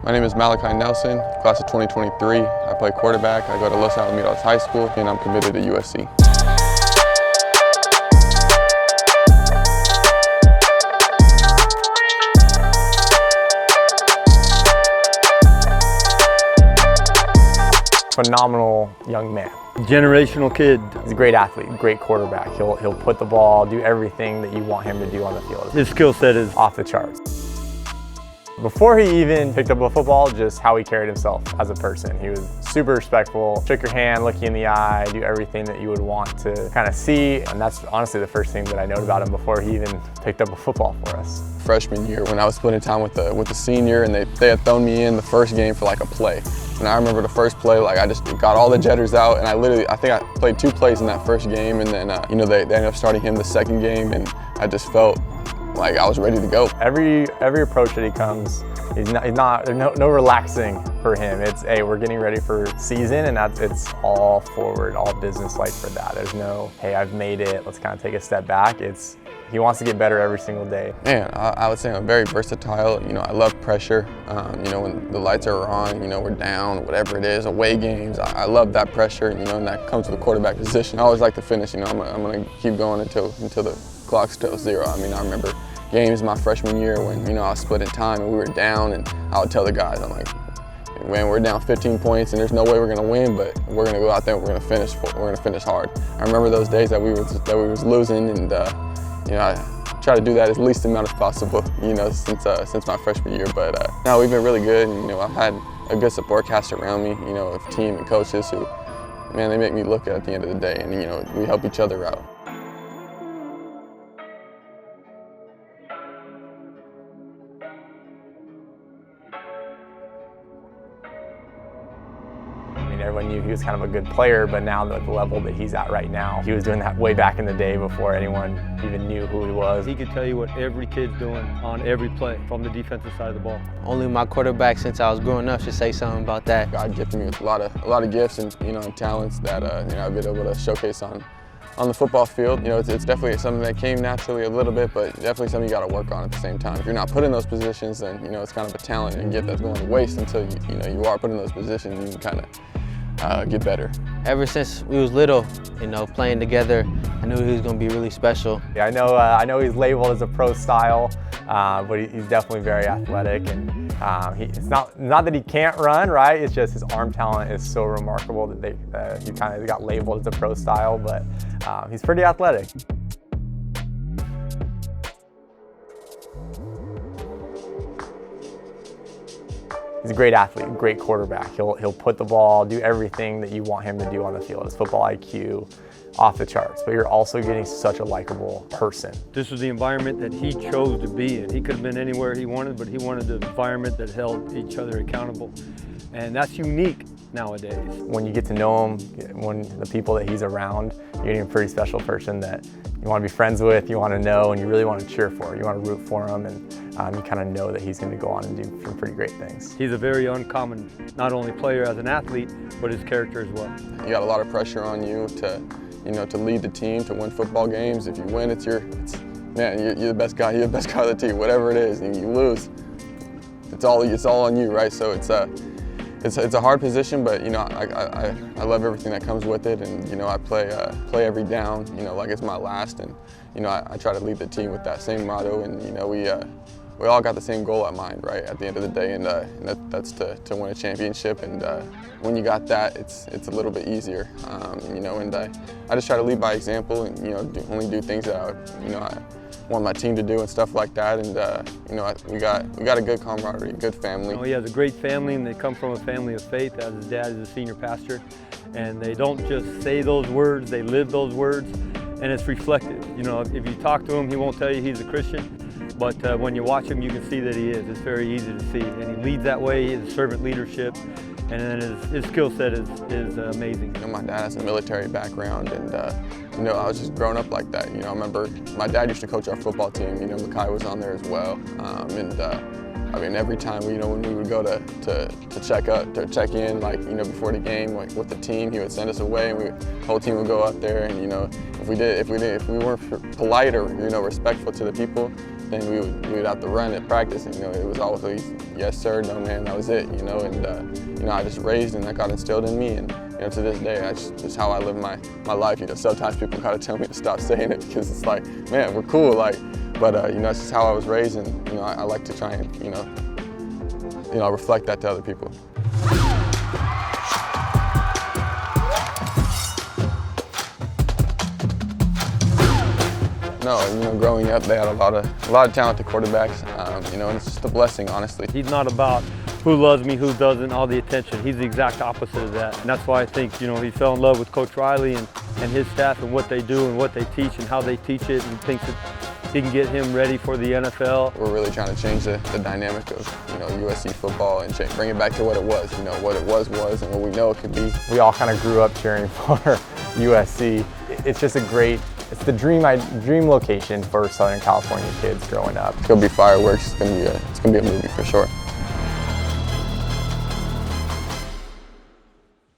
My name is Malachi Nelson, class of 2023. I play quarterback. I go to Alamitos High School, and I'm committed to USC. Phenomenal young man. Generational kid. He's a great athlete, great quarterback. He'll put the ball, do everything that you want him to do on the field. His skill set is off the charts. Before he even picked up a football, just how he carried himself as a person. He was super respectful, shook your hand, look you in the eye, do everything that you would want to kind of see. And that's honestly the first thing that I noted about him before he even picked up a football for us. Freshman year, when I was splitting time with the senior, and they had thrown me in the first game for like a play. And I remember the first play, like I just got all the jetters out, and I think I played 2 plays in that first game, and then they ended up starting him the second game, and I just felt like I was ready to go. Every approach that he comes, there's no relaxing for him. It's, hey, we're getting ready for season, and it's all forward, all business-like for that. There's no, hey, I've made it, let's kind of take a step back. He wants to get better every single day. Man, I would say I'm very versatile. I love pressure. When the lights are on, we're down, whatever it is, away games. I love that pressure, and that comes with the quarterback position. I always like to finish. I'm gonna keep going until the clock's till 0. I remember games my freshman year when I was splitting time and we were down, and I would tell the guys, I'm like, man, we're down 15 points and there's no way we're gonna win, but we're gonna go out there and we're gonna finish hard. I remember those days that we was losing, and I try to do that as least amount as possible, since my freshman year. But no, we've been really good, and I've had a good support cast around me, of team and coaches who, man, they make me look at the end of the day, and we help each other out. Everyone knew he was kind of a good player, but now at the level that he's at right now, he was doing that way back in the day before anyone even knew who he was. He could tell you what every kid's doing on every play from the defensive side of the ball. Only my quarterback since I was growing up should say something about that. God gifted me with a lot of gifts and and talents that I've been able to showcase on the football field. It's definitely something that came naturally a little bit, but definitely something you got to work on at the same time. If you're not put in those positions, then it's kind of a talent and gift that's going to waste until you are put in those positions. You can kind of get better. Ever since we was little, playing together, I knew he was going to be really special. Yeah, I know he's labeled as a pro style, but he's definitely very athletic, and it's not that he can't run, right? It's just his arm talent is so remarkable that he kind of got labeled as a pro style, but he's pretty athletic. He's a great athlete, great quarterback. He'll put the ball, do everything that you want him to do on the field. His football IQ, off the charts. But you're also getting such a likable person. This was the environment that he chose to be in. He could have been anywhere he wanted, but he wanted the environment that held each other accountable. And that's unique nowadays. When you get to know him, when the people that he's around, you're getting a pretty special person that you want to be friends with, you want to know, and you really want to cheer for. You want to root for him, and you kind of know that he's going to go on and do some pretty great things. He's a very uncommon, not only player as an athlete, but his character as well. You got a lot of pressure on you to lead the team, to win football games. If you win, man, you're the best guy. You're the best guy of the team. Whatever it is, and you lose, it's all on you, right? So it's a hard position, but I love everything that comes with it, and I play every down, like it's my last, and I try to lead the team with that same motto, and we all got the same goal at mind, right? At the end of the day, and that's to win a championship, and when you got that, it's a little bit easier, and I just try to lead by example, and only do things that I want my team to do and stuff like that, and we got a good camaraderie, a good family. He has a great family, and they come from a family of faith, as his dad is a senior pastor, and they don't just say those words, they live those words, and it's reflected. If you talk to him, he won't tell you he's a Christian, but when you watch him, you can see that he is. It's very easy to see, and he leads that way. He has servant leadership, and then his skill set is amazing. My dad has a military background, and I was just growing up like that. I remember my dad used to coach our football team. Malachi was on there as well, and I mean, every time, when we would go to check in, like, before the game, like with the team, he would send us away, and the whole team would go up there, and if we weren't polite or respectful to the people, then we would have to run at practice, and it was always yes sir, no ma'am, that was it, and I just raised, and that got instilled in me, and to this day, that's how I live my life. Sometimes people kind of tell me to stop saying it because it's like, man, we're cool, like, but that's just how I was raised, and I like to try and reflect that to other people. No, growing up, they had a lot of talented quarterbacks, and it's just a blessing, honestly. He's not about who loves me, who doesn't, all the attention. He's the exact opposite of that. And that's why I think, he fell in love with Coach Riley and his staff and what they do and what they teach and how they teach it, and thinks that he can get him ready for the NFL. We're really trying to change the dynamic of, USC football and bring it back to what it was, what it was and what we know it could be. We all kind of grew up cheering for USC. It's just it's the dream location for Southern California kids growing up. It's gonna be fireworks. It's gonna be a movie for sure.